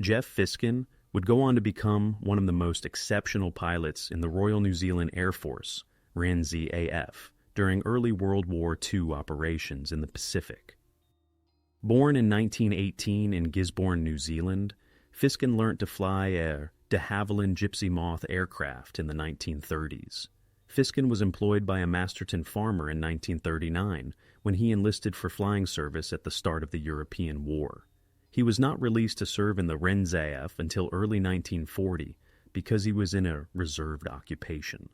Geoff Fisken would go on to become one of the most exceptional pilots in the Royal New Zealand Air Force, RNZAF, during early World War II operations in the Pacific. Born in 1918 in Gisborne, New Zealand, Fisken learnt to fly a de Havilland Gypsy Moth aircraft in the 1930s. Fisken was employed by a Masterton farmer in 1939 when he enlisted for flying service at the start of the European War. He was not released to serve in the RNZAF until early 1940 because he was in a reserved occupation.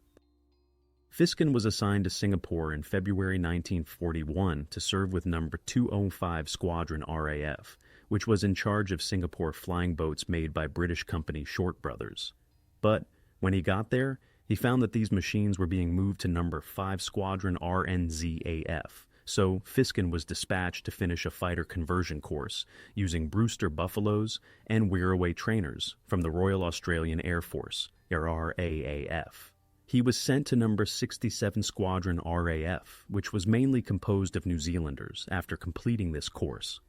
Fisken was assigned to Singapore in February 1941 to serve with No. 205 Squadron RAF, which was in charge of Singapore flying boats made by British company Short Brothers. But when he got there, he found that these machines were being moved to No. 5 Squadron RNZAF, so Fisken was dispatched to finish a fighter conversion course using Brewster Buffaloes and Wairarapa trainers from the Royal Australian Air Force, RAAF. He was sent to No. 67 Squadron RAF, which was mainly composed of New Zealanders, after completing this course.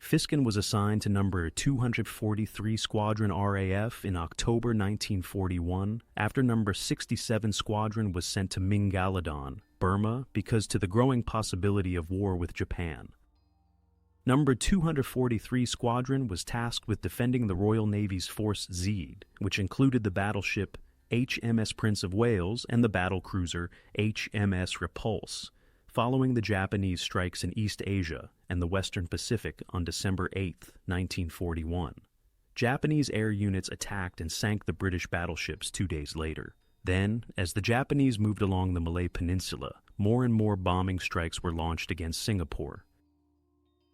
Fisken was assigned to No. 243 Squadron RAF in October 1941 after No. 67 Squadron was sent to Mingaladon, Burma, because to the growing possibility of war with Japan. No. 243 Squadron was tasked with defending the Royal Navy's Force Z, which included the battleship HMS Prince of Wales and the battlecruiser HMS Repulse, following the Japanese strikes in East Asia and the Western Pacific on December 8, 1941. Japanese air units attacked and sank the British battleships 2 days later. Then, as the Japanese moved along the Malay Peninsula, more and more bombing strikes were launched against Singapore.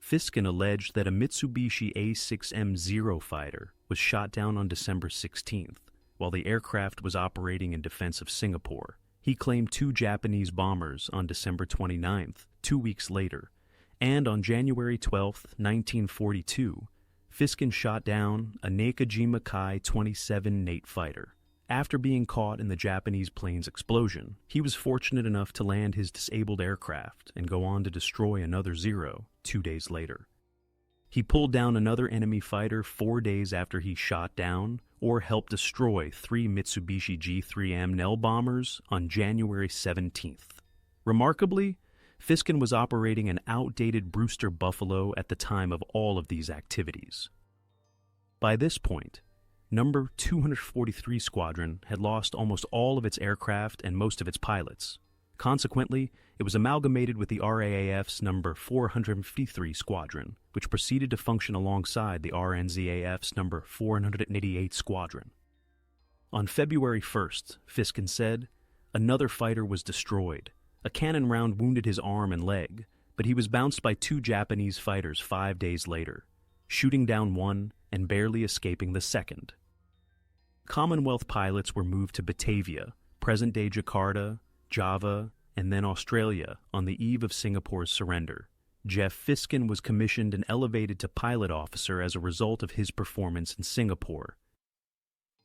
Fisken alleged that a Mitsubishi A6M0 fighter was shot down on December 16th, while the aircraft was operating in defense of Singapore. He claimed 2 Japanese bombers on December 29th, 2 weeks later, and on January 12, 1942, Fisken shot down a Nakajima Kai 27 Nate fighter. After being caught in the Japanese plane's explosion, he was fortunate enough to land his disabled aircraft and go on to destroy another Zero 2 days later. He pulled down another enemy fighter 4 days after he shot down or helped destroy 3 Mitsubishi G3M Nell bombers on January 17th. Remarkably, Fisken was operating an outdated Brewster Buffalo at the time of all of these activities. By this point, No. 243 Squadron had lost almost all of its aircraft and most of its pilots. Consequently, it was amalgamated with the RAAF's No. 453 Squadron, which proceeded to function alongside the RNZAF's No. 488 Squadron. On February 1st, Fisken said, another fighter was destroyed. A cannon round wounded his arm and leg, but he was bounced by 2 Japanese fighters 5 days later, shooting down one and barely escaping the second. Commonwealth pilots were moved to Batavia, present-day Jakarta, Java, and then Australia on the eve of Singapore's surrender. Geoff Fisken was commissioned and elevated to pilot officer as a result of his performance in Singapore.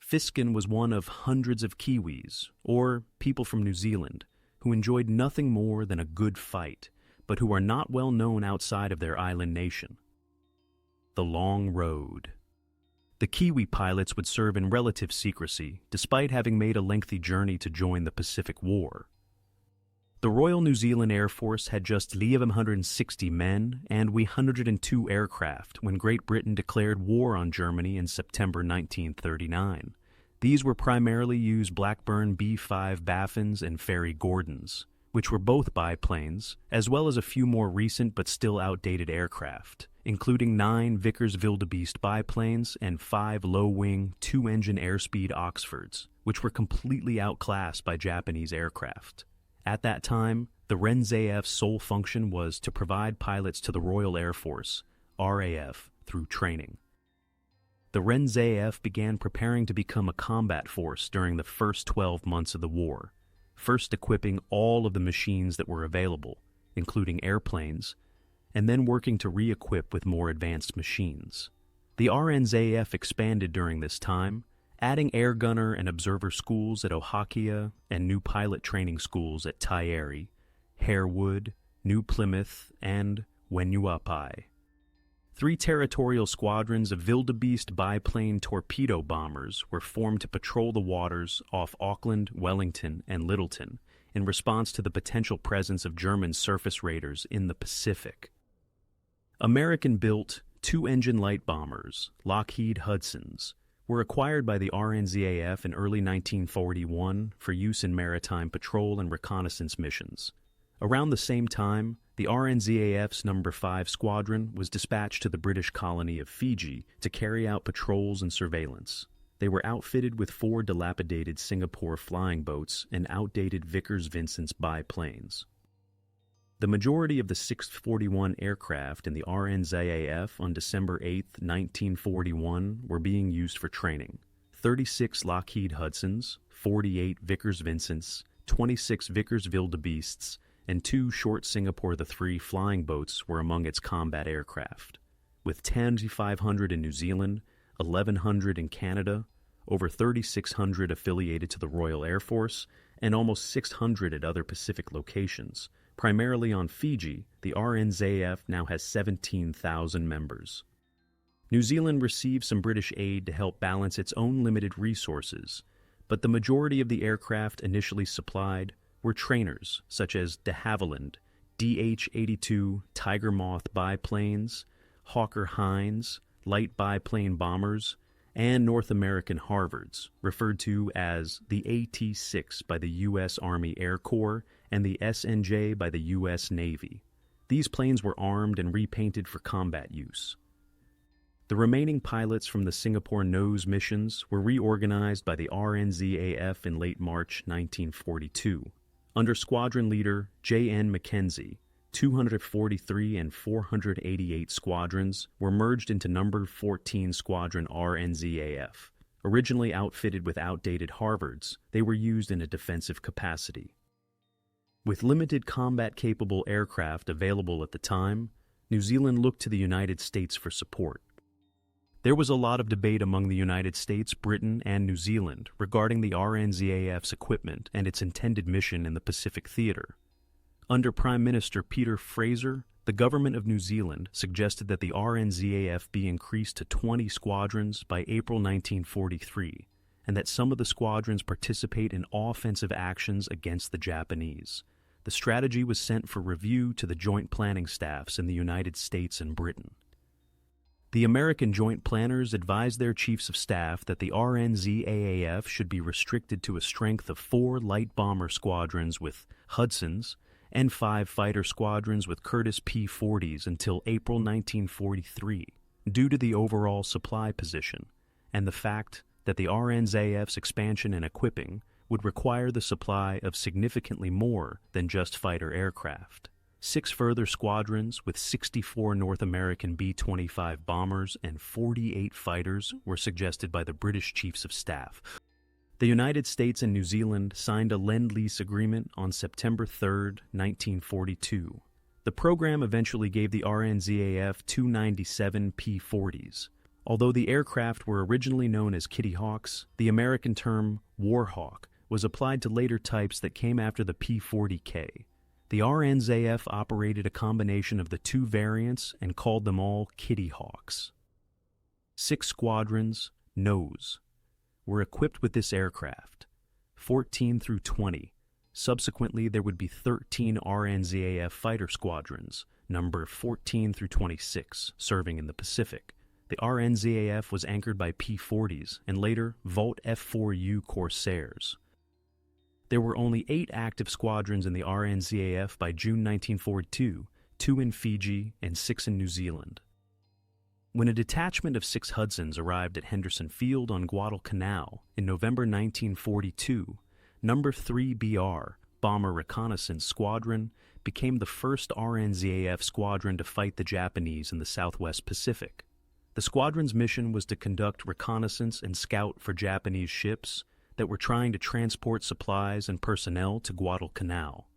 Fisken was one of hundreds of Kiwis, or people from New Zealand, who enjoyed nothing more than a good fight, but who are not well known outside of their island nation. The Long Road. The Kiwi pilots would serve in relative secrecy, despite having made a lengthy journey to join the Pacific War. The Royal New Zealand Air Force had just 160 men and 102 aircraft when Great Britain declared war on Germany in September 1939. These were primarily used Blackburn B-5 Baffins and Ferry Gordons, which were both biplanes, as well as a few more recent but still outdated aircraft, including 9 Vickers Wildebeest biplanes and 5 low-wing, 2-engine airspeed Oxfords, which were completely outclassed by Japanese aircraft. At that time, the RNZAF's sole function was to provide pilots to the Royal Air Force, RAF, through training. The RNZAF began preparing to become a combat force during the first 12 months of the war, first equipping all of the machines that were available, including airplanes, and then working to re-equip with more advanced machines. The RNZAF expanded during this time, adding air gunner and observer schools at Ohakia and new pilot training schools at Taieri, Harewood, New Plymouth, and Wairarapa. 3 territorial squadrons of wildebeest biplane torpedo bombers were formed to patrol the waters off Auckland, Wellington, and Lyttelton in response to the potential presence of German surface raiders in the Pacific. American-built 2-engine light bombers, Lockheed Hudsons, were acquired by the RNZAF in early 1941 for use in maritime patrol and reconnaissance missions. Around the same time, the RNZAF's No. 5 Squadron was dispatched to the British colony of Fiji to carry out patrols and surveillance. They were outfitted with 4 dilapidated Singapore flying boats and outdated Vickers-Vincent's biplanes. The majority of the 641 aircraft in the RNZAF on December 8, 1941 were being used for training. 36 Lockheed Hudsons, 48 Vickers-Vincents, 26 Vickers-Wildebeests, and 2 short Singapore III flying boats were among its combat aircraft. With 10,500 in New Zealand, 1,100 in Canada, over 3,600 affiliated to the Royal Air Force, and almost 600 at other Pacific locations. Primarily on Fiji, the RNZAF now has 17,000 members. New Zealand received some British aid to help balance its own limited resources, but the majority of the aircraft initially supplied were trainers such as de Havilland, DH-82 Tiger Moth biplanes, Hawker Hinds, light biplane bombers, and North American Harvards, referred to as the AT-6 by the U.S. Army Air Corps and the SNJ by the U.S. Navy. These planes were armed and repainted for combat use. The remaining pilots from the Singapore nose missions were reorganized by the RNZAF in late March 1942. Under squadron leader J.N. Mackenzie, 243 and 488 squadrons were merged into No. 14 Squadron RNZAF. Originally outfitted with outdated Harvards, they were used in a defensive capacity. With limited combat-capable aircraft available at the time, New Zealand looked to the United States for support. There was a lot of debate among the United States, Britain, and New Zealand regarding the RNZAF's equipment and its intended mission in the Pacific Theater. Under Prime Minister Peter Fraser, the government of New Zealand suggested that the RNZAF be increased to 20 squadrons by April 1943, and that some of the squadrons participate in offensive actions against the Japanese. The strategy was sent for review to the joint planning staffs in the United States and Britain. The American Joint Planners advised their chiefs of staff that the RNZAF should be restricted to a strength of 4 light bomber squadrons with Hudsons and 5 fighter squadrons with Curtiss P-40s until April 1943, due to the overall supply position and the fact that the RNZAF's expansion and equipping would require the supply of significantly more than just fighter aircraft. 6 further squadrons with 64 North American B-25 bombers and 48 fighters were suggested by the British Chiefs of Staff. The United States and New Zealand signed a Lend-lease agreement on September 3, 1942. The program eventually gave the RNZAF 297 P-40s. Although the aircraft were originally known as Kittyhawks, the American term Warhawk was applied to later types that came after the P-40K. The RNZAF operated a combination of the 2 variants and called them all Kittyhawks. 6 squadrons, nose, were equipped with this aircraft, 14 through 20. Subsequently, there would be 13 RNZAF fighter squadrons, number 14 through 26, serving in the Pacific. The RNZAF was anchored by P-40s and later Volt F4U Corsairs. There were only 8 active squadrons in the RNZAF by June 1942, 2 in Fiji and 6 in New Zealand. When a detachment of 6 Hudsons arrived at Henderson Field on Guadalcanal in November 1942, No. 3 BR, Bomber Reconnaissance Squadron, became the first RNZAF squadron to fight the Japanese in the Southwest Pacific. The squadron's mission was to conduct reconnaissance and scout for Japanese ships that were trying to transport supplies and personnel to Guadalcanal.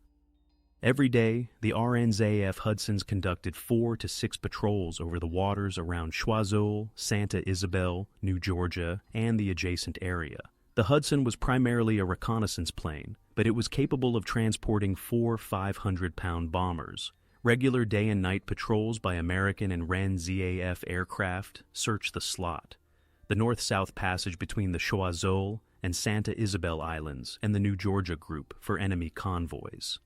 Every day, the RNZAF Hudsons conducted 4 to 6 patrols over the waters around Choiseul, Santa Isabel, New Georgia, and the adjacent area. The Hudson was primarily a reconnaissance plane, but it was capable of transporting 4 500-pound bombers, Regular day and night patrols by American and RNZAF aircraft searched the slot, the north-south passage between the Choiseul and Santa Isabel Islands and the New Georgia Group for enemy convoys.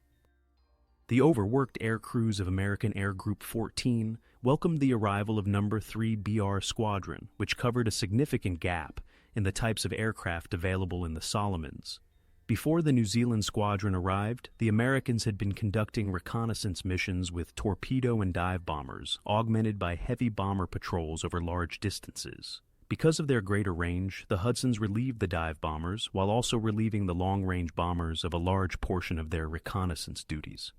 The overworked air crews of American Air Group 14 welcomed the arrival of No. 3 BR Squadron, which covered a significant gap in the types of aircraft available in the Solomons. Before the New Zealand squadron arrived, the Americans had been conducting reconnaissance missions with torpedo and dive bombers, augmented by heavy bomber patrols over large distances. Because of their greater range, the Hudsons relieved the dive bombers while also relieving the long-range bombers of a large portion of their reconnaissance duties.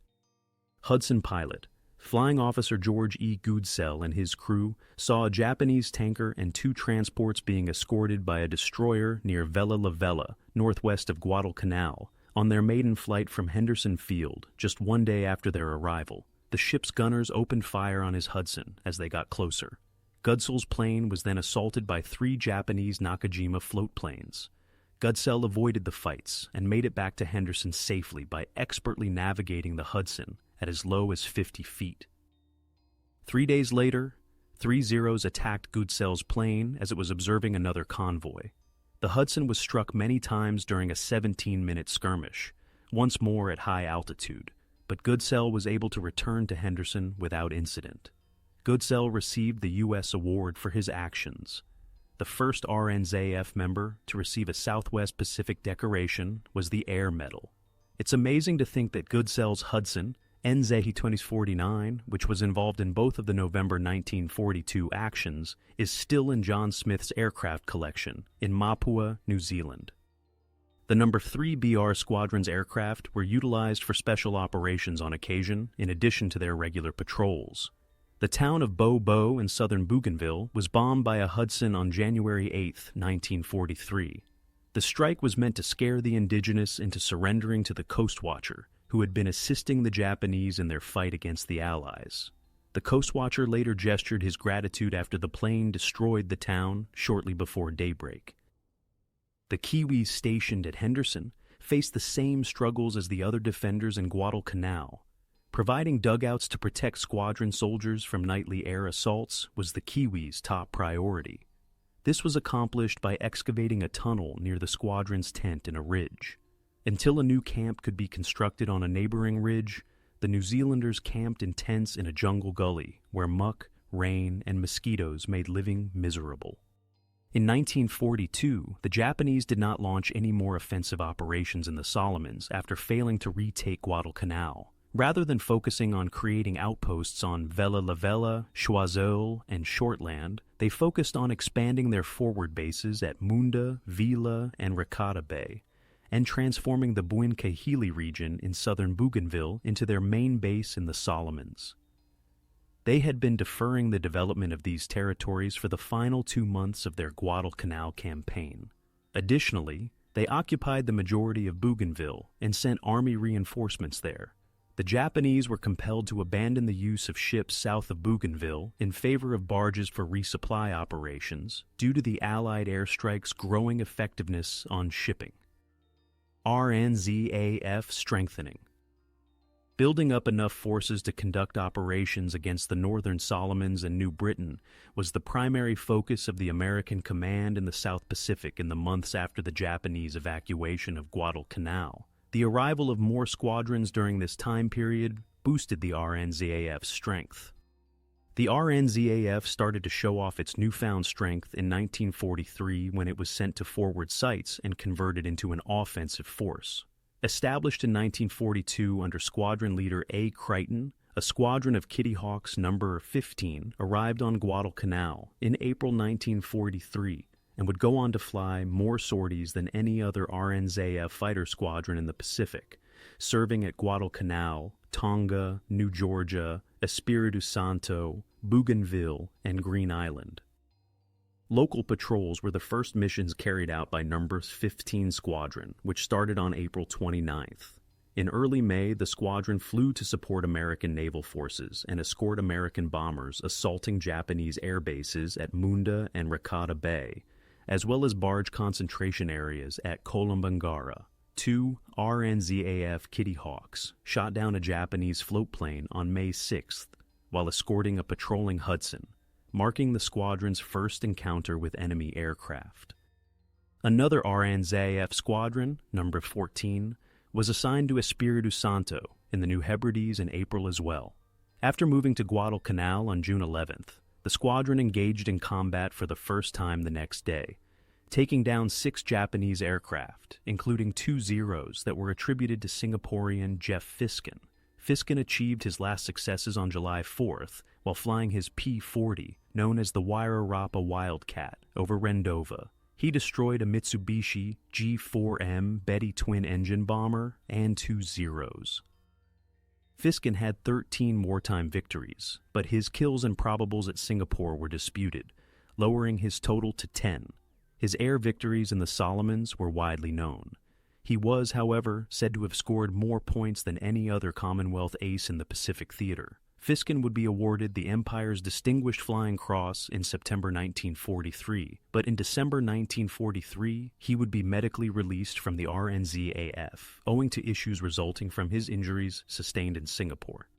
Hudson pilot, Flying Officer George E. Goodsell and his crew saw a Japanese tanker and 2 transports being escorted by a destroyer near Vella La Vella, northwest of Guadalcanal, on their maiden flight from Henderson Field, just 1 day after their arrival. The ship's gunners opened fire on his Hudson as they got closer. Goodsell's plane was then assaulted by 3 Japanese Nakajima float planes. Goodsell avoided the fights and made it back to Henderson safely by expertly navigating the Hudson at as low as 50 feet. 3 days later, 3 Zeros attacked Goodsell's plane as it was observing another convoy. The Hudson was struck many times during a 17-minute skirmish, once more at high altitude, but Goodsell was able to return to Henderson without incident. Goodsell received the U.S. award for his actions. The first RNZAF member to receive a Southwest Pacific decoration was the Air Medal. It's amazing to think that Goodsell's Hudson, RNZAF 2049, which was involved in both of the November 1942 actions, is still in John Smith's aircraft collection in Mapua, New Zealand. The No. 3 BR Squadron's aircraft were utilized for special operations on occasion, in addition to their regular patrols. The town of Bo in southern Bougainville was bombed by a Hudson on January 8, 1943. The strike was meant to scare the indigenous into surrendering to the Coast Watcher, who had been assisting the Japanese in their fight against the Allies. The Coast Watcher later gestured his gratitude after the plane destroyed the town shortly before daybreak. The Kiwis stationed at Henderson faced the same struggles as the other defenders in Guadalcanal. Providing dugouts to protect squadron soldiers from nightly air assaults was the Kiwis' top priority. This was accomplished by excavating a tunnel near the squadron's tent in a ridge. Until a new camp could be constructed on a neighboring ridge, the New Zealanders camped in tents in a jungle gully where muck, rain, and mosquitoes made living miserable. In 1942, the Japanese did not launch any more offensive operations in the Solomons after failing to retake Guadalcanal. Rather than focusing on creating outposts on Vella La Vella, Choiseul, and Shortland, they focused on expanding their forward bases at Munda, Vila, and Rakata Bay, and transforming the Bougainville region in southern Bougainville into their main base in the Solomons. They had been deferring the development of these territories for the final 2 months of their Guadalcanal campaign. Additionally, they occupied the majority of Bougainville and sent army reinforcements there. The Japanese were compelled to abandon the use of ships south of Bougainville in favor of barges for resupply operations due to the Allied airstrikes' growing effectiveness on shipping. RNZAF strengthening. Building up enough forces to conduct operations against the Northern Solomons and New Britain was the primary focus of the American command in the South Pacific in the months after the Japanese evacuation of Guadalcanal. The arrival of more squadrons during this time period boosted the RNZAF's strength. The RNZAF started to show off its newfound strength in 1943 when it was sent to forward sites and converted into an offensive force. Established in 1942 under squadron leader A. Crichton, a squadron of Kittyhawks No. 15 arrived on Guadalcanal in April 1943 and would go on to fly more sorties than any other RNZAF fighter squadron in the Pacific, serving at Guadalcanal, Tonga, New Georgia, Espiritu Santo, Bougainville, and Green Island. Local patrols were the first missions carried out by No. 15 Squadron, which started on April 29th. In early May, the squadron flew to support American naval forces and escort American bombers assaulting Japanese air bases at Munda and Rakata Bay, as well as barge concentration areas at Kolombangara. Two RNZAF Kittyhawks shot down a Japanese float plane on May 6th while escorting a patrolling Hudson, marking the squadron's first encounter with enemy aircraft. Another RNZAF squadron, number 14, was assigned to Espiritu Santo in the New Hebrides in April as well. After moving to Guadalcanal on June 11th, the squadron engaged in combat for the first time the next day, taking down 6 Japanese aircraft, including 2 Zeros that were attributed to Singaporean Geoff Fisken. Fisken achieved his last successes on July 4th while flying his P-40, known as the Wairarapa Wildcat, over Rendova. He destroyed a Mitsubishi G4M Betty twin-engine bomber and 2 Zeros. Fisken had 13 wartime victories, but his kills and probables at Singapore were disputed, lowering his total to 10. His air victories in the Solomons were widely known. He was, however, said to have scored more points than any other Commonwealth ace in the Pacific theater. Fisken would be awarded the Empire's Distinguished Flying Cross in September 1943, but in December 1943, he would be medically released from the RNZAF, owing to issues resulting from his injuries sustained in Singapore.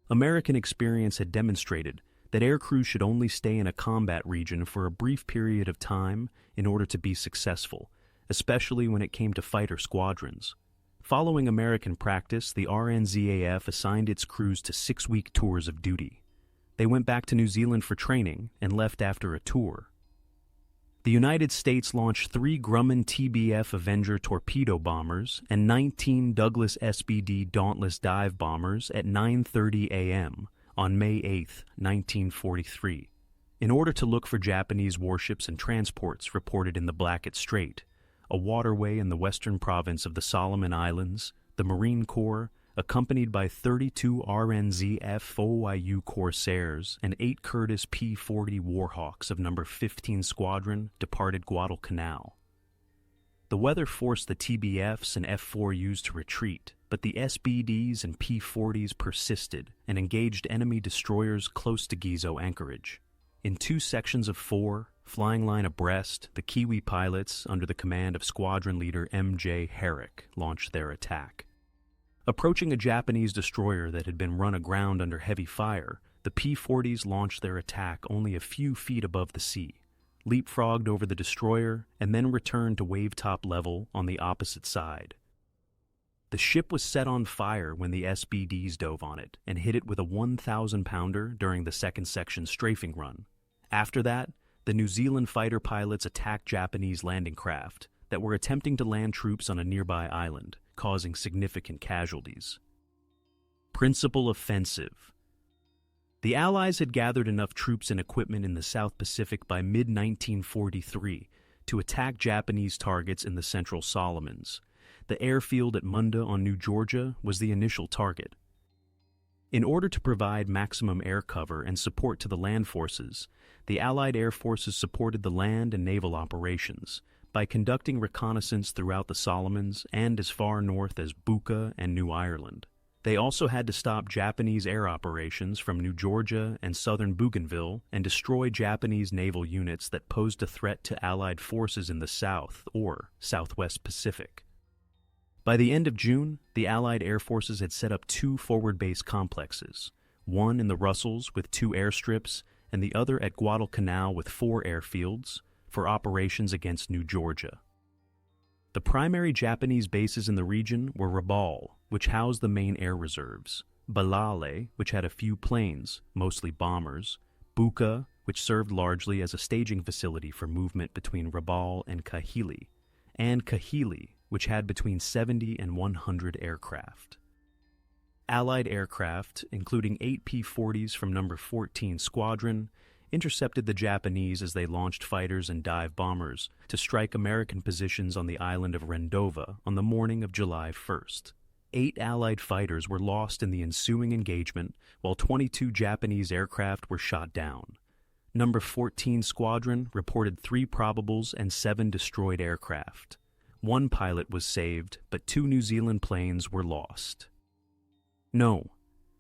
American experience had demonstrated that aircrews should only stay in a combat region for a brief period of time in order to be successful, especially when it came to fighter squadrons. Following American practice, the RNZAF assigned its crews to 6-week tours of duty. They went back to New Zealand for training and left after a tour. The United States launched 3 Grumman TBF Avenger torpedo bombers and 19 Douglas SBD Dauntless dive bombers at 9:30 a.m. on May 8, 1943, in order to look for Japanese warships and transports reported in the Blackett Strait, a waterway in the western province of the Solomon Islands. The Marine Corps, accompanied by 32 RNZAF F4U Corsairs and 8 Curtiss P-40 Warhawks of No. 15 Squadron, departed Guadalcanal. The weather forced the TBFs and F4Us to retreat, but the SBDs and P-40s persisted and engaged enemy destroyers close to Gizo anchorage. In 2 sections of 4, flying line abreast, the Kiwi pilots, under the command of squadron leader M.J. Herrick, launched their attack. Approaching a Japanese destroyer that had been run aground under heavy fire, the P-40s launched their attack only a few feet above the sea, leapfrogged over the destroyer, and then returned to wave-top level on the opposite side. The ship was set on fire when the SBDs dove on it and hit it with a 1,000-pounder during the second section strafing run. After that, the New Zealand fighter pilots attacked Japanese landing craft that were attempting to land troops on a nearby island, causing significant casualties. Principal Offensive. The Allies had gathered enough troops and equipment in the South Pacific by mid-1943 to attack Japanese targets in the Central Solomons. The airfield at Munda on New Georgia was the initial target. In order to provide maximum air cover and support to the land forces, the Allied air forces supported the land and naval operations by conducting reconnaissance throughout the Solomons and as far north as Buka and New Ireland. They also had to stop Japanese air operations from New Georgia and southern Bougainville and destroy Japanese naval units that posed a threat to Allied forces in the South or Southwest Pacific. By the end of June, the Allied air forces had set up 2 forward base complexes, one in the Russells with 2 airstrips and the other at Guadalcanal with 4 airfields, for operations against New Georgia. The primary Japanese bases in the region were Rabaul, which housed the main air reserves, Balale, which had a few planes, mostly bombers, Buka, which served largely as a staging facility for movement between Rabaul and Kahili, and Kahili, which had between 70 and 100 aircraft. Allied aircraft, including 8 P-40s from No. 14 Squadron, intercepted the Japanese as they launched fighters and dive bombers to strike American positions on the island of Rendova on the morning of July 1st. 8 Allied fighters were lost in the ensuing engagement, while 22 Japanese aircraft were shot down. No. 14 Squadron reported 3 probables and 7 destroyed aircraft. 1 pilot was saved, but 2 New Zealand planes were lost. No.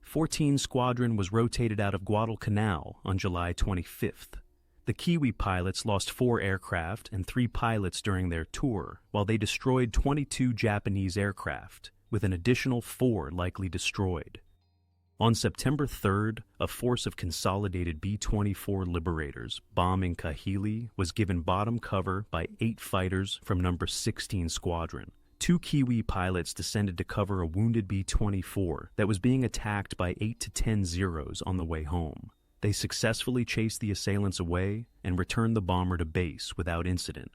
14 Squadron was rotated out of Guadalcanal on July 25th. The Kiwi pilots lost 4 aircraft and 3 pilots during their tour, while they destroyed 22 Japanese aircraft, with an additional 4 likely destroyed. On September 3rd, a force of consolidated B-24 Liberators bombing Kahili was given bottom cover by 8 fighters from No. 16 Squadron. 2 Kiwi pilots descended to cover a wounded B-24 that was being attacked by 8 to 10 Zeros on the way home. They successfully chased the assailants away and returned the bomber to base without incident.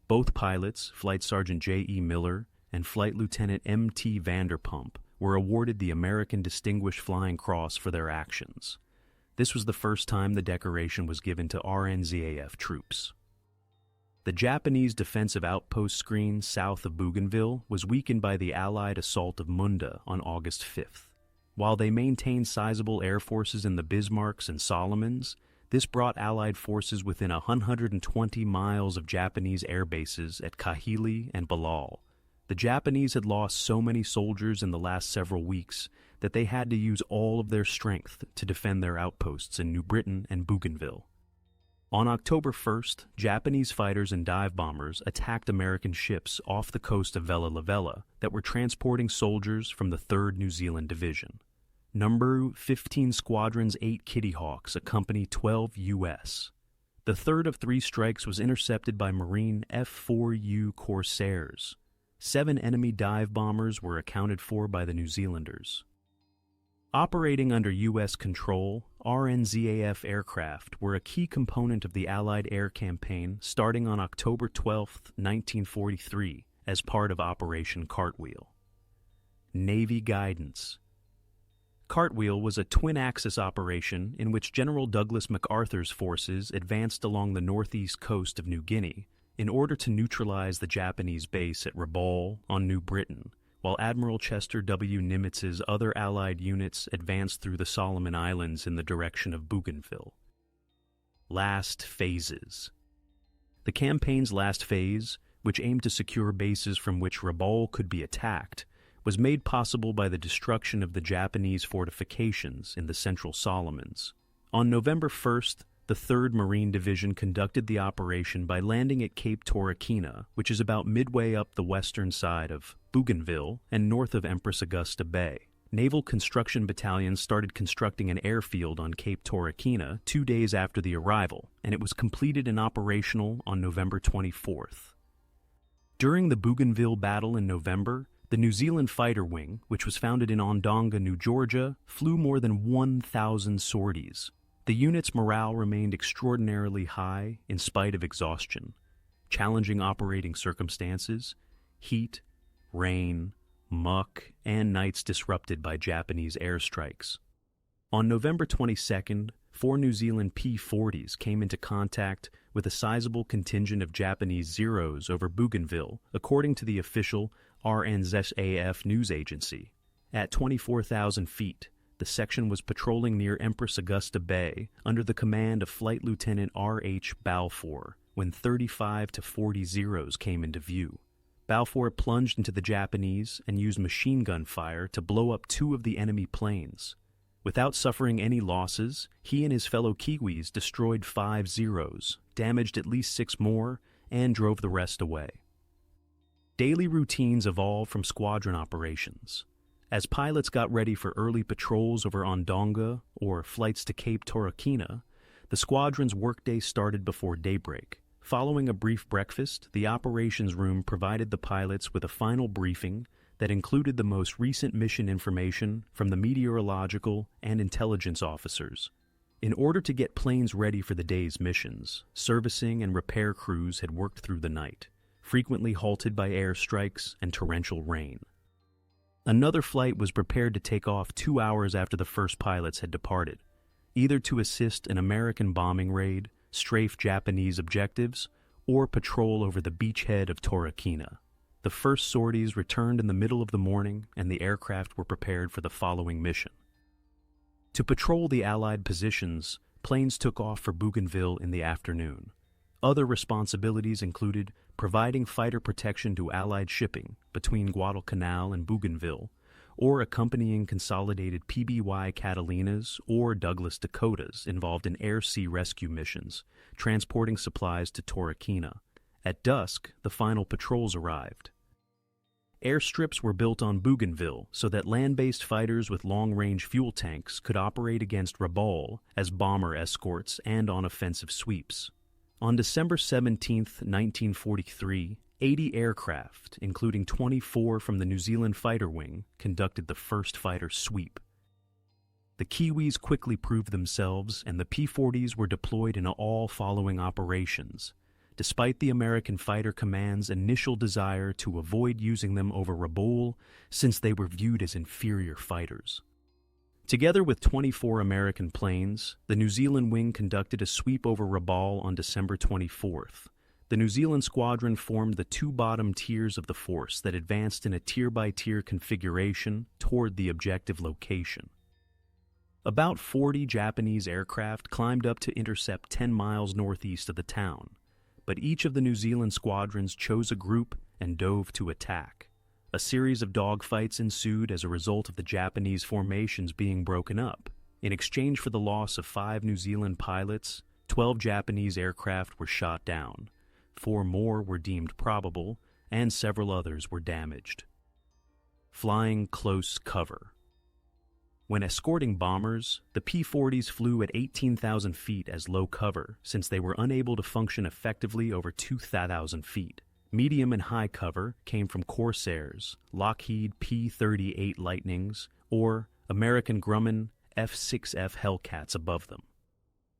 Both pilots, Flight Sergeant J.E. Miller and Flight Lieutenant M.T. Vanderpump, were awarded the American Distinguished Flying Cross for their actions. This was the first time the decoration was given to RNZAF troops. The Japanese defensive outpost screen south of Bougainville was weakened by the Allied assault of Munda on August 5th. While they maintained sizable air forces in the Bismarcks and Solomons, this brought Allied forces within 120 miles of Japanese air bases at Kahili and Balal. The Japanese had lost so many soldiers in the last several weeks that they had to use all of their strength to defend their outposts in New Britain and Bougainville. On October 1st, Japanese fighters and dive bombers attacked American ships off the coast of Vella La Vella that were transporting soldiers from the 3rd New Zealand Division. No. 15 Squadron's 8 Kittyhawks accompanied 12 U.S. The third of 3 strikes was intercepted by Marine F4U Corsairs. 7 enemy dive bombers were accounted for by the New Zealanders. Operating under U.S. control, RNZAF aircraft were a key component of the Allied air campaign starting on October 12, 1943, as part of Operation Cartwheel. Navy Guidance. Cartwheel was a twin-axis operation in which General Douglas MacArthur's forces advanced along the northeast coast of New Guinea in order to neutralize the Japanese base at Rabaul on New Britain, while Admiral Chester W. Nimitz's other Allied units advanced through the Solomon Islands in the direction of Bougainville. Last phases. The campaign's last phase, which aimed to secure bases from which Rabaul could be attacked, was made possible by the destruction of the Japanese fortifications in the Central Solomons. On November 1st, the 3rd Marine Division conducted the operation by landing at Cape Torokina, which is about midway up the western side of Bougainville and north of Empress Augusta Bay. Naval construction battalions started constructing an airfield on Cape Torokina 2 days after the arrival, and it was completed and operational on November 24th. During the Bougainville battle in November, the New Zealand Fighter Wing, which was founded in Ondonga, New Georgia, flew more than 1,000 sorties. The unit's morale remained extraordinarily high in spite of exhaustion, challenging operating circumstances, heat, rain, muck, and nights disrupted by Japanese airstrikes. On November 22nd, 4 New Zealand P-40s came into contact with a sizable contingent of Japanese Zeros over Bougainville, according to the official RNZAF news agency. At 24,000 feet, the section was patrolling near Empress Augusta Bay under the command of Flight Lieutenant R.H. Balfour when 35 to 40 Zeros came into view. Balfour plunged into the Japanese and used machine gun fire to blow up 2 of the enemy planes. Without suffering any losses, he and his fellow Kiwis destroyed 5 Zeros, damaged at least 6 more, and drove the rest away. Daily routines evolved from squadron operations. As pilots got ready for early patrols over Ondonga or flights to Cape Torokina, the squadron's workday started before daybreak. Following a brief breakfast, the operations room provided the pilots with a final briefing that included the most recent mission information from the meteorological and intelligence officers. In order to get planes ready for the day's missions, servicing and repair crews had worked through the night, frequently halted by airstrikes and torrential rain. Another flight was prepared to take off 2 hours after the first pilots had departed, either to assist an American bombing raid, strafe Japanese objectives, or patrol over the beachhead of Torokina. The first sorties returned in the middle of the morning, and the aircraft were prepared for the following mission. To patrol the Allied positions, planes took off for Bougainville in the afternoon. Other responsibilities included providing fighter protection to Allied shipping between Guadalcanal and Bougainville, or accompanying consolidated PBY Catalinas or Douglas Dakotas involved in air-sea rescue missions, transporting supplies to Torquemada. At dusk, the final patrols arrived. Airstrips were built on Bougainville so that land-based fighters with long-range fuel tanks could operate against Rabaul as bomber escorts and on offensive sweeps. On December 17, 1943, 80 aircraft, including 24 from the New Zealand Fighter Wing, conducted the first fighter sweep. The Kiwis quickly proved themselves, and the P-40s were deployed in all following operations, despite the American Fighter Command's initial desire to avoid using them over Rabaul since they were viewed as inferior fighters. Together with 24 American planes, the New Zealand Wing conducted a sweep over Rabaul on December 24th. The New Zealand squadron formed the two bottom tiers of the force that advanced in a tier-by-tier configuration toward the objective location. About 40 Japanese aircraft climbed up to intercept 10 miles northeast of the town, but each of the New Zealand squadrons chose a group and dove to attack. A series of dogfights ensued as a result of the Japanese formations being broken up. In exchange for the loss of 5 New Zealand pilots, 12 Japanese aircraft were shot down. 4 more were deemed probable, and several others were damaged. Flying close cover. When escorting bombers, the P-40s flew at 18,000 feet as low cover since they were unable to function effectively over 2,000 feet. Medium and high cover came from Corsairs, Lockheed P-38 Lightnings, or American Grumman F-6F Hellcats above them.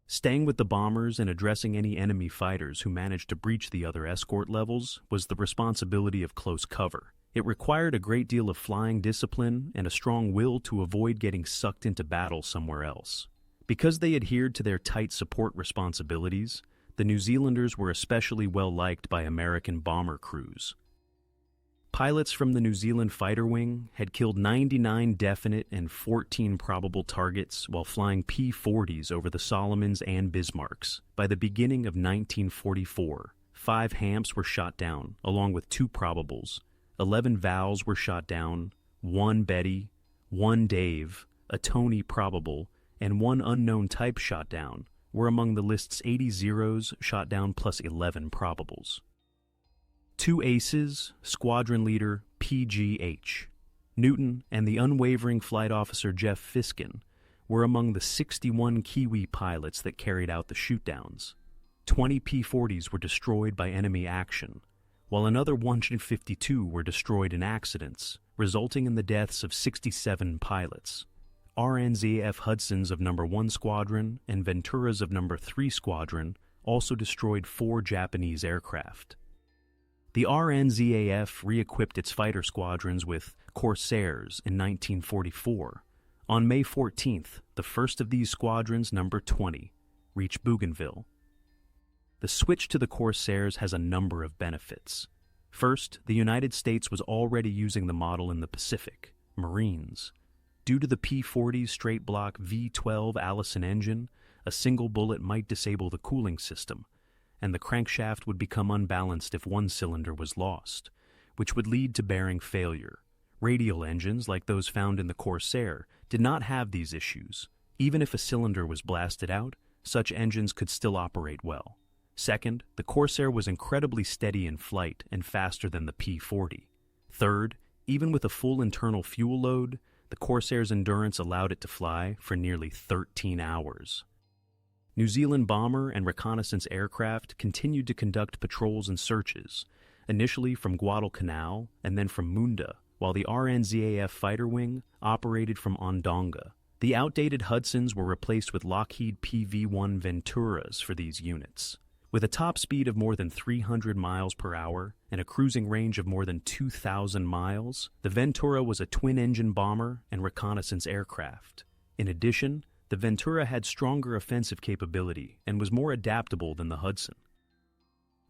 Staying with the bombers and addressing any enemy fighters who managed to breach the other escort levels was the responsibility of close cover. It required a great deal of flying discipline and a strong will to avoid getting sucked into battle somewhere else. Because they adhered to their tight support responsibilities, the New Zealanders were especially well liked by American bomber crews. Pilots from the New Zealand Fighter Wing had killed 99 definite and 14 probable targets while flying P-40s over the Solomons and Bismarcks. By the beginning of 1944, 5 Hamps were shot down, along with 2 probables. 11 Vals were shot down, 1 Betty, 1 Dave, a Tony probable, and 1 unknown type shot down were among the list's 80 Zeros shot down plus 11 probables. 2 aces, squadron leader P.G.H. Newton and the unwavering flight officer Geoff Fisken were among the 61 Kiwi pilots that carried out the shootdowns. 20 P-40s were destroyed by enemy action, while another 152 were destroyed in accidents, resulting in the deaths of 67 pilots. RNZAF Hudsons of No. 1 Squadron and Venturas of No. 3 Squadron also destroyed 4 Japanese aircraft. The RNZAF re-equipped its fighter squadrons with Corsairs in 1944. On May 14th, the first of these squadrons, No. 20, reached Bougainville. The switch to the Corsairs has a number of benefits. First, the United States was already using the model in the Pacific, Marines. Due to the P-40's straight-block V-12 Allison engine, a single bullet might disable the cooling system, and the crankshaft would become unbalanced if one cylinder was lost, which would lead to bearing failure. Radial engines, like those found in the Corsair, did not have these issues. Even if a cylinder was blasted out, such engines could still operate well. Second, the Corsair was incredibly steady in flight and faster than the P-40. Third, even with a full internal fuel load, the Corsair's endurance allowed it to fly for nearly 13 hours. New Zealand bomber and reconnaissance aircraft continued to conduct patrols and searches, initially from Guadalcanal and then from Munda, while the RNZAF fighter wing operated from Ondonga. The outdated Hudsons were replaced with Lockheed PV-1 Venturas for these units. With a top speed of more than 300 miles per hour and a cruising range of more than 2,000 miles, the Ventura was a twin-engine bomber and reconnaissance aircraft. In addition, the Ventura had stronger offensive capability and was more adaptable than the Hudson.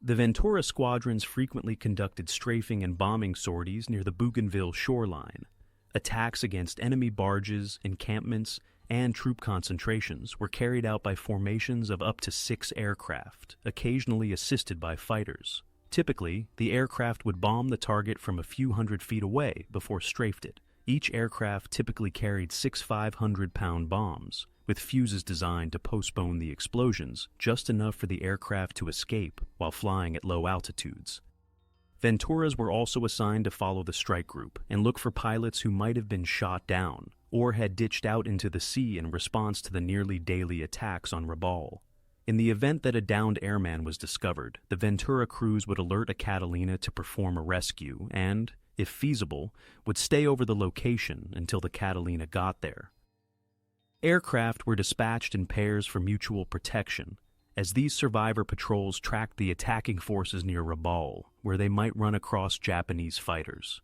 The Ventura squadrons frequently conducted strafing and bombing sorties near the Bougainville shoreline. Attacks against enemy barges, encampments, and troop concentrations were carried out by formations of up to 6 aircraft, occasionally assisted by fighters. Typically, the aircraft would bomb the target from a few hundred feet away before strafed it, Each aircraft typically carried 6 500-pound bombs, with fuses designed to postpone the explosions, just enough for the aircraft to escape while flying at low altitudes. Venturas were also assigned to follow the strike group and look for pilots who might have been shot down or had ditched out into the sea in response to the nearly daily attacks on Rabaul. In the event that a downed airman was discovered, the Ventura crews would alert a Catalina to perform a rescue and, if feasible, would stay over the location until the Catalina got there. Aircraft were dispatched in pairs for mutual protection, as these survivor patrols tracked the attacking forces near Rabaul, where they might run across Japanese fighters.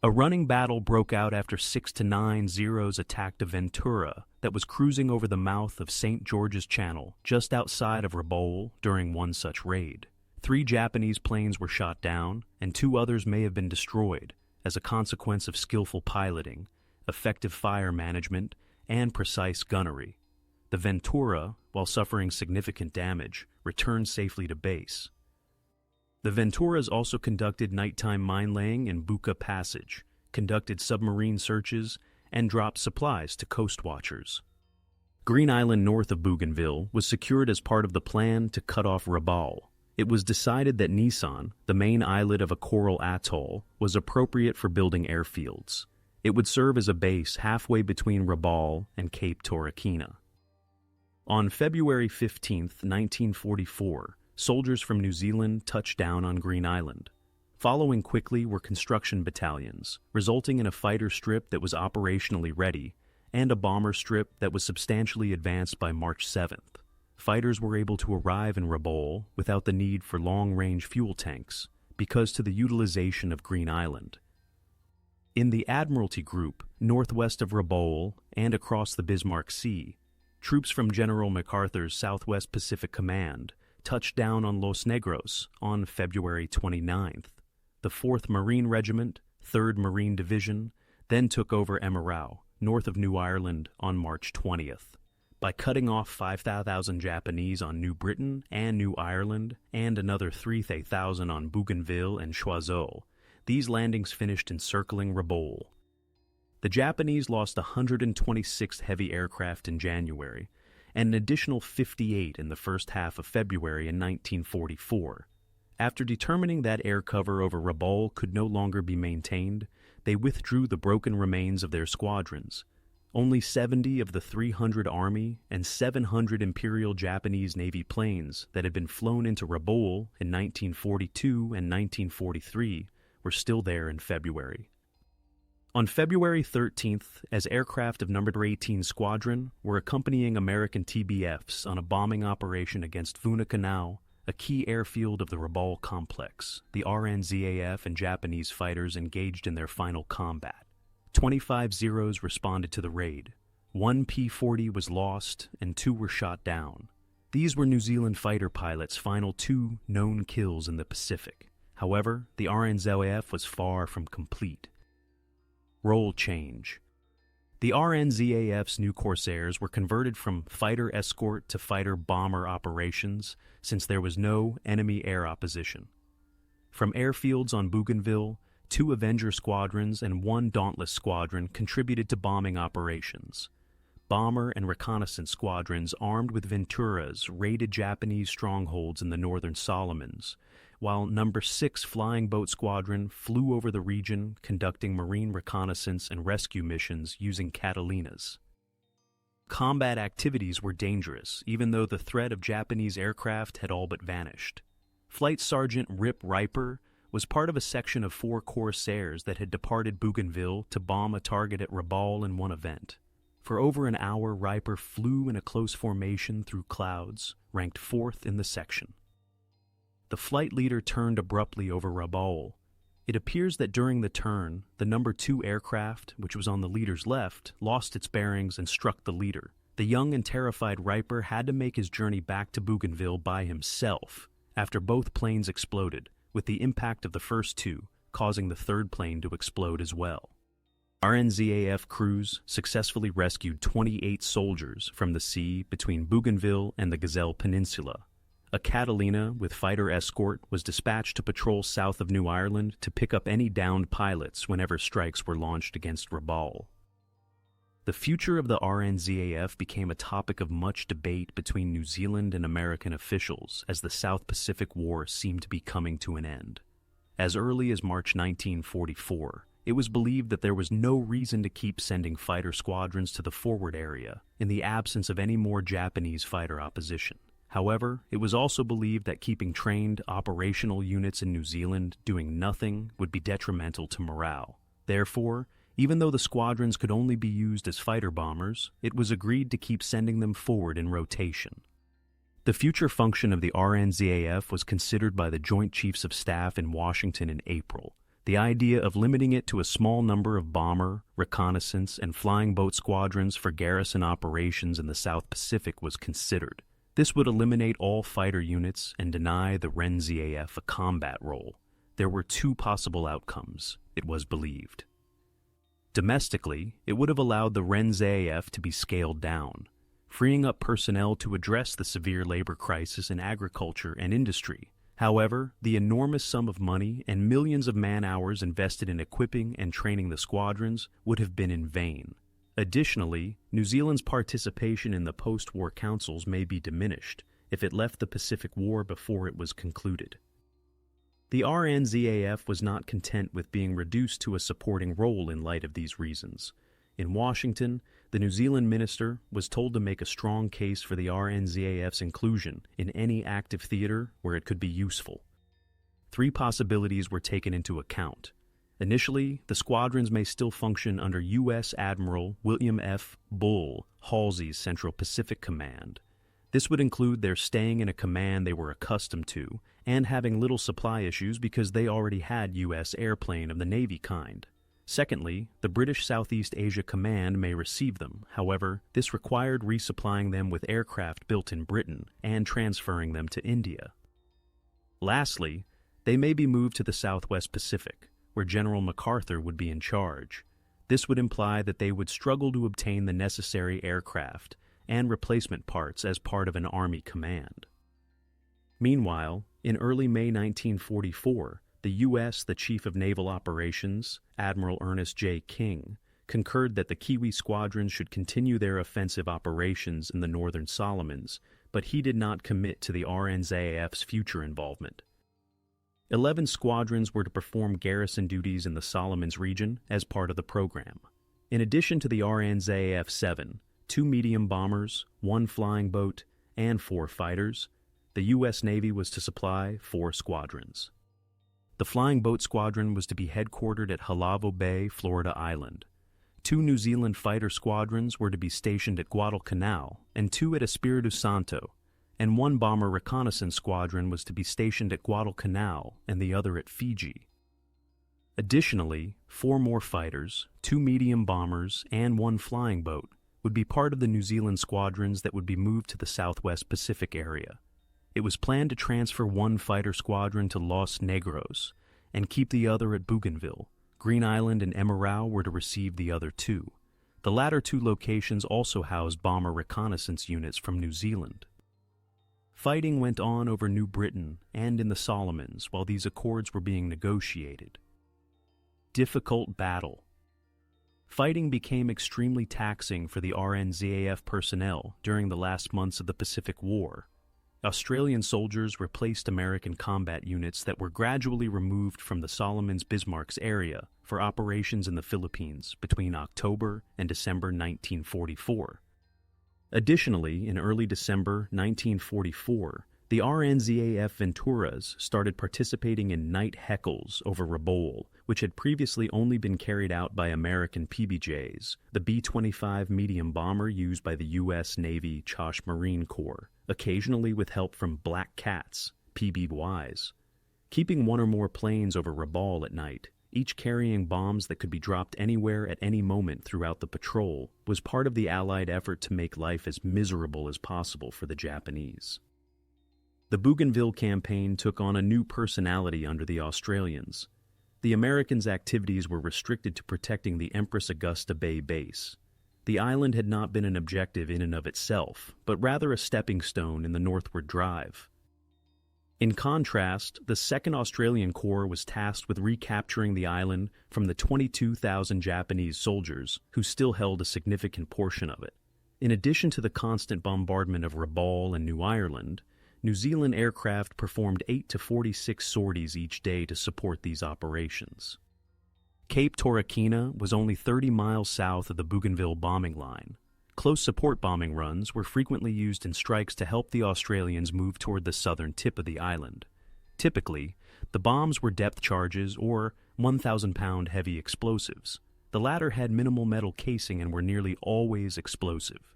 A running battle broke out after 6 to 9 Zeros attacked a Ventura that was cruising over the mouth of St. George's Channel just outside of Rabaul during one such raid. 3 Japanese planes were shot down, and 2 others may have been destroyed as a consequence of skillful piloting, effective fire management, and precise gunnery. The Ventura, while suffering significant damage, returned safely to base. The Venturas also conducted nighttime mine-laying in Buka Passage, conducted submarine searches, and dropped supplies to coast watchers. Green Island north of Bougainville was secured as part of the plan to cut off Rabaul. It was decided that Nisan, the main islet of a coral atoll, was appropriate for building airfields. It would serve as a base halfway between Rabaul and Cape Torquemada. On February 15, 1944, soldiers from New Zealand touched down on Green Island. Following quickly were construction battalions, resulting in a fighter strip that was operationally ready and a bomber strip that was substantially advanced by March 7th. Fighters were able to arrive in Rabaul without the need for long-range fuel tanks because to the utilization of Green Island. In the Admiralty Group, northwest of Rabaul and across the Bismarck Sea, troops from General MacArthur's Southwest Pacific Command touched down on Los Negros on February 29th. The 4th Marine Regiment, 3rd Marine Division, then took over Emerau, north of New Ireland, on March 20th. By cutting off 5,000 Japanese on New Britain and New Ireland, and another 3,000 on Bougainville and Choiseul, these landings finished encircling Rabaul. The Japanese lost 126 heavy aircraft in January, and an additional 58 in the first half of February in 1944. After determining that air cover over Rabaul could no longer be maintained, they withdrew the broken remains of their squadrons. Only 70 of the 300 Army and 700 Imperial Japanese Navy planes that had been flown into Rabaul in 1942 and 1943 were still there in February. On February 13th, as aircraft of No. 18 Squadron were accompanying American TBFs on a bombing operation against Guadalcanal, a key airfield of the Rabaul complex, the RNZAF and Japanese fighters engaged in their final combat. 25 Zeros responded to the raid. 1 P-40 was lost and 2 were shot down. These were New Zealand fighter pilots' final 2 known kills in the Pacific. However, the RNZAF was far from complete. Role change. The RNZAF's new Corsairs were converted from fighter escort to fighter bomber operations since there was no enemy air opposition. From airfields on Bougainville, 2 Avenger squadrons and 1 Dauntless squadron contributed to bombing operations. Bomber and reconnaissance squadrons armed with Venturas raided Japanese strongholds in the northern Solomons, while No. 6 Flying Boat Squadron flew over the region conducting marine reconnaissance and rescue missions using Catalinas. Combat activities were dangerous, even though the threat of Japanese aircraft had all but vanished. Flight Sergeant Rip Riper was part of a section of 4 Corsairs that had departed Bougainville to bomb a target at Rabaul in one event. For over an hour, Riper flew in a close formation through clouds, ranked 4th in the section. The flight leader turned abruptly over Rabaul. It appears that during the turn, the No. 2 aircraft, which was on the leader's left, lost its bearings and struck the leader. The young and terrified Riper had to make his journey back to Bougainville by himself after both planes exploded, with the impact of the first 2 causing the 3rd plane to explode as well. RNZAF crews successfully rescued 28 soldiers from the sea between Bougainville and the Gazelle Peninsula. A Catalina with fighter escort was dispatched to patrol south of New Ireland to pick up any downed pilots whenever strikes were launched against Rabaul. The future of the RNZAF became a topic of much debate between New Zealand and American officials as the South Pacific War seemed to be coming to an end. As early as March 1944, it was believed that there was no reason to keep sending fighter squadrons to the forward area in the absence of any more Japanese fighter opposition. However, it was also believed that keeping trained, operational units in New Zealand doing nothing would be detrimental to morale. Therefore, even though the squadrons could only be used as fighter bombers, it was agreed to keep sending them forward in rotation. The future function of the RNZAF was considered by the Joint Chiefs of Staff in Washington in April. The idea of limiting it to a small number of bomber, reconnaissance, and flying boat squadrons for garrison operations in the South Pacific was considered. This would eliminate all fighter units and deny the RNZAF a combat role. There were two possible outcomes, it was believed. Domestically, it would have allowed the RNZAF to be scaled down, freeing up personnel to address the severe labor crisis in agriculture and industry. However, the enormous sum of money and millions of man-hours invested in equipping and training the squadrons would have been in vain. Additionally, New Zealand's participation in the post-war councils may be diminished if it left the Pacific War before it was concluded. The RNZAF was not content with being reduced to a supporting role in light of these reasons. In Washington, the New Zealand minister was told to make a strong case for the RNZAF's inclusion in any active theater where it could be useful. Three possibilities were taken into account. Initially, the squadrons may still function under U.S. Admiral William F. Bull Halsey's Central Pacific Command. This would include their staying in a command they were accustomed to and having little supply issues because they already had U.S. airplane of the Navy kind. Secondly, the British Southeast Asia Command may receive them. However, this required resupplying them with aircraft built in Britain and transferring them to India. Lastly, they may be moved to the Southwest Pacific, where General MacArthur would be in charge. This would imply that they would struggle to obtain the necessary aircraft and replacement parts as part of an Army command. Meanwhile, in early May 1944, the U.S., the Chief of Naval Operations, Admiral Ernest J. King, concurred that the Kiwi squadrons should continue their offensive operations in the Northern Solomons, but he did not commit to the RNZAF's future involvement. 11 squadrons were to perform garrison duties in the Solomons region as part of the program. In addition to the RNZAF 7, 2 medium bombers, 1 flying boat, and 4 fighters, the U.S. Navy was to supply 4 squadrons. The flying boat squadron was to be headquartered at Halavo Bay, Florida Island. 2 New Zealand fighter squadrons were to be stationed at Guadalcanal and 2 at Espiritu Santo, and 1 bomber reconnaissance squadron was to be stationed at Guadalcanal and the other at Fiji. Additionally, 4 more fighters, 2 medium bombers, and 1 flying boat would be part of the New Zealand squadrons that would be moved to the Southwest Pacific area. It was planned to transfer 1 fighter squadron to Los Negros and keep the other at Bougainville. Green Island and Emerau were to receive the other 2. The latter 2 locations also housed bomber reconnaissance units from New Zealand. Fighting went on over New Britain and in the Solomons while these accords were being negotiated. Difficult battle. Fighting became extremely taxing for the RNZAF personnel during the last months of the Pacific War. Australian soldiers replaced American combat units that were gradually removed from the Solomons Bismarck's area for operations in the Philippines between October and December 1944. Additionally, in early December 1944, the RNZAF Venturas started participating in night heckles over Rabaul, which had previously only been carried out by American PBJs, the B-25 medium bomber used by the U.S. Navy Chosh Marine Corps, occasionally with help from Black Cats, PBYs. Keeping 1 or more planes over Rabaul at night, each carrying bombs that could be dropped anywhere at any moment throughout the patrol, was part of the Allied effort to make life as miserable as possible for the Japanese. The Bougainville campaign took on a new personality under the Australians. The Americans' activities were restricted to protecting the Empress Augusta Bay base. The island had not been an objective in and of itself, but rather a stepping stone in the northward drive. In contrast, the 2nd Australian Corps was tasked with recapturing the island from the 22,000 Japanese soldiers who still held a significant portion of it. In addition to the constant bombardment of Rabaul and New Ireland, New Zealand aircraft performed 8 to 46 sorties each day to support these operations. Cape Torokina was only 30 miles south of the Bougainville bombing line. Close support bombing runs were frequently used in strikes to help the Australians move toward the southern tip of the island. Typically, the bombs were depth charges or 1,000-pound heavy explosives. The latter had minimal metal casing and were nearly always explosive.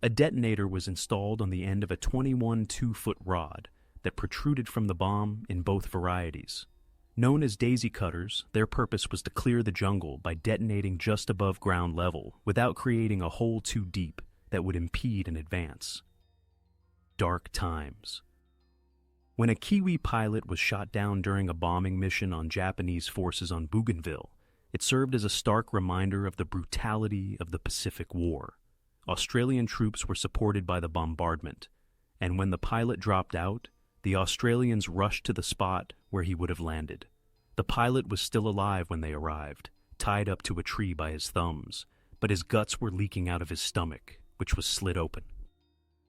A detonator was installed on the end of a 21 2-foot rod that protruded from the bomb in both varieties. Known as daisy cutters, their purpose was to clear the jungle by detonating just above ground level without creating a hole too deep that would impede an advance. Dark times. When a Kiwi pilot was shot down during a bombing mission on Japanese forces on Bougainville, it served as a stark reminder of the brutality of the Pacific War. Australian troops were supported by the bombardment, and when the pilot dropped out, the Australians rushed to the spot where he would have landed. The pilot was still alive when they arrived, tied up to a tree by his thumbs, but his guts were leaking out of his stomach, which was slit open.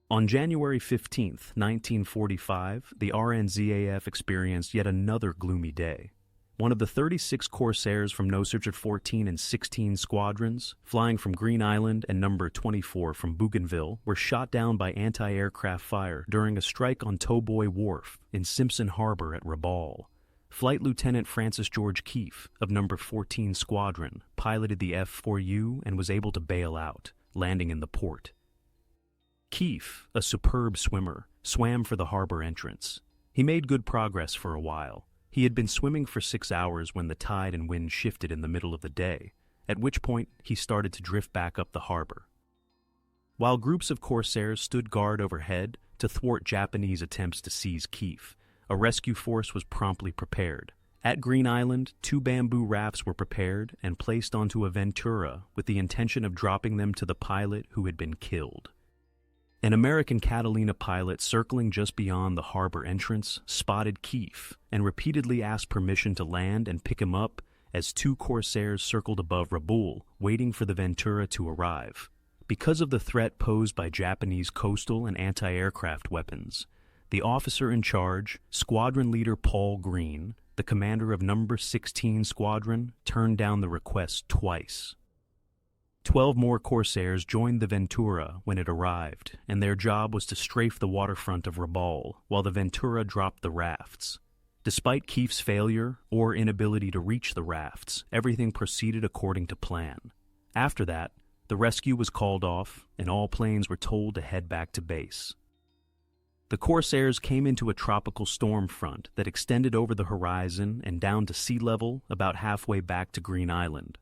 On January 15, 1945, the RNZAF experienced yet another gloomy day. One of the 36 Corsairs from No. 14 and 16 squadrons, flying from Green Island and No. 24 from Bougainville, were shot down by anti-aircraft fire during a strike on Towboy Wharf in Simpson Harbor at Rabaul. Flight Lieutenant Francis George Keefe of No. 14 Squadron piloted the F4U and was able to bail out, landing in the port. Keefe, a superb swimmer, swam for the harbor entrance. He made good progress for a while. He had been swimming for 6 hours when the tide and wind shifted in the middle of the day, at which point he started to drift back up the harbor. While groups of Corsairs stood guard overhead to thwart Japanese attempts to seize Keefe, a rescue force was promptly prepared. At Green Island, 2 bamboo rafts were prepared and placed onto a Ventura with the intention of dropping them to the pilot who had been killed. An American Catalina pilot circling just beyond the harbor entrance spotted Keefe and repeatedly asked permission to land and pick him up as 2 Corsairs circled above Rabaul, waiting for the Ventura to arrive. Because of the threat posed by Japanese coastal and anti-aircraft weapons, the officer in charge, Squadron Leader Paul Green, the commander of No. 16 Squadron, turned down the request twice. 12 more Corsairs joined the Ventura when it arrived, and their job was to strafe the waterfront of Rabaul while the Ventura dropped the rafts. Despite Keefe's failure or inability to reach the rafts, everything proceeded according to plan. After that, the rescue was called off, and all planes were told to head back to base. The Corsairs came into a tropical storm front that extended over the horizon and down to sea level about halfway back to Green Island.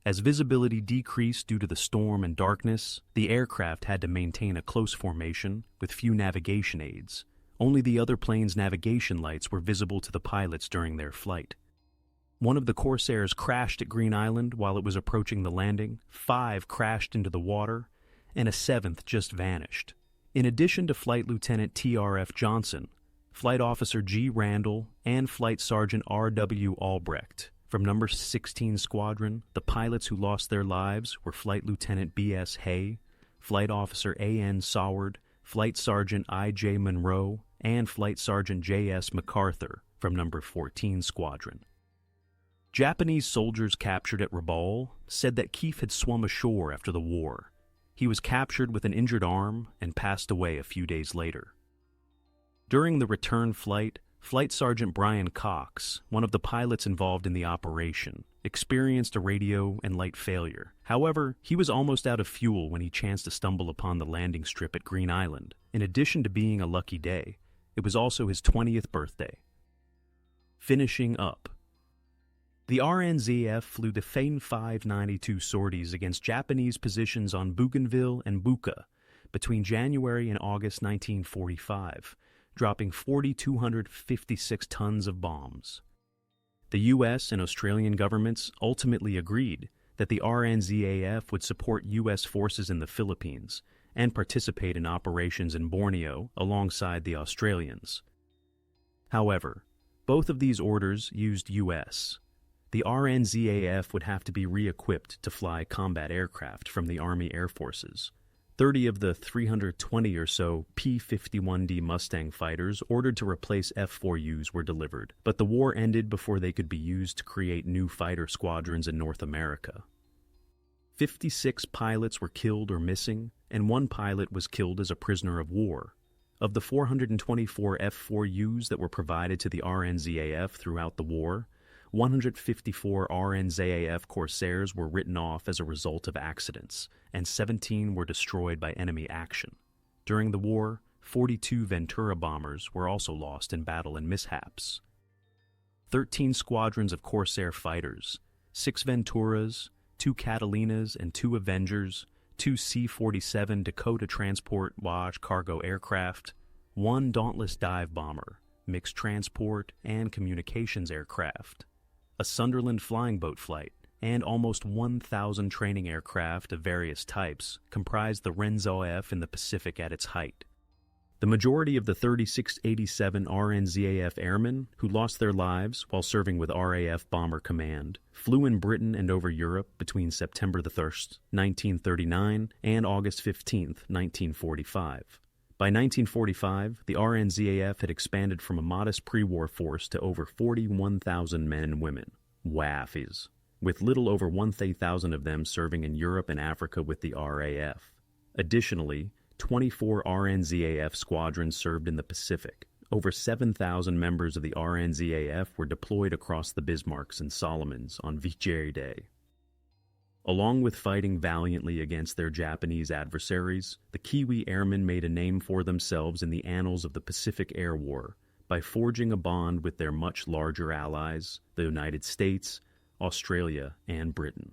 As visibility decreased due to the storm and darkness, the aircraft had to maintain a close formation with few navigation aids. Only the other plane's navigation lights were visible to the pilots during their flight. One of the Corsairs crashed at Green Island while it was approaching the landing, 5 crashed into the water, and a 7th just vanished. In addition to Flight Lieutenant T.R.F. Johnson, Flight Officer G. Randall, and Flight Sergeant R.W. Albrecht, from No. 16 Squadron, the pilots who lost their lives were Flight Lieutenant B.S. Hay, Flight Officer A.N. Saward, Flight Sergeant I.J. Monroe, and Flight Sergeant J.S. MacArthur from No. 14 Squadron. Japanese soldiers captured at Rabaul said that Keefe had swum ashore after the war. He was captured with an injured arm and passed away a few days later. During the return flight, Flight Sergeant Brian Cox, one of the pilots involved in the operation, experienced a radio and light failure. However, he was almost out of fuel when he chanced to stumble upon the landing strip at Green Island. In addition to being a lucky day, it was also his 20th birthday. Finishing up. The RNZAF flew the Fane 592 sorties against Japanese positions on Bougainville and Buka between January and August 1945, dropping 4,256 tons of bombs. The U.S. and Australian governments ultimately agreed that the RNZAF would support U.S. forces in the Philippines and participate in operations in Borneo alongside the Australians. However, both of these orders used U.S. The RNZAF would have to be re-equipped to fly combat aircraft from the Army Air Forces. 30 of the 320 or so P-51D Mustang fighters ordered to replace F4Us were delivered, but the war ended before they could be used to create new fighter squadrons in North America. 56 pilots were killed or missing, and one pilot was killed as a prisoner of war. Of the 424 F4Us that were provided to the RNZAF throughout the war, 154 RNZAF Corsairs were written off as a result of accidents, and 17 were destroyed by enemy action. During the war, 42 Ventura bombers were also lost in battle and mishaps. 13 squadrons of Corsair fighters, 6 Venturas, 2 Catalinas and 2 Avengers, 2 C-47 Dakota Transport Wash cargo aircraft, 1 Dauntless dive bomber, mixed transport and communications aircraft, a Sunderland flying boat flight, and almost 1,000 training aircraft of various types comprised the RNZAF in the Pacific at its height. The majority of the 3687 RNZAF airmen who lost their lives while serving with RAF Bomber Command flew in Britain and over Europe between September 1st, 1939 and August 15th, 1945. By 1945, the RNZAF had expanded from a modest pre-war force to over 41,000 men and women, WAFs, with little over 1,000 of them serving in Europe and Africa with the RAF. Additionally, 24 RNZAF squadrons served in the Pacific. Over 7,000 members of the RNZAF were deployed across the Bismarcks and Solomons on Victory Day. Along with fighting valiantly against their Japanese adversaries, the Kiwi airmen made a name for themselves in the annals of the Pacific Air War by forging a bond with their much larger allies, the United States, Australia, and Britain.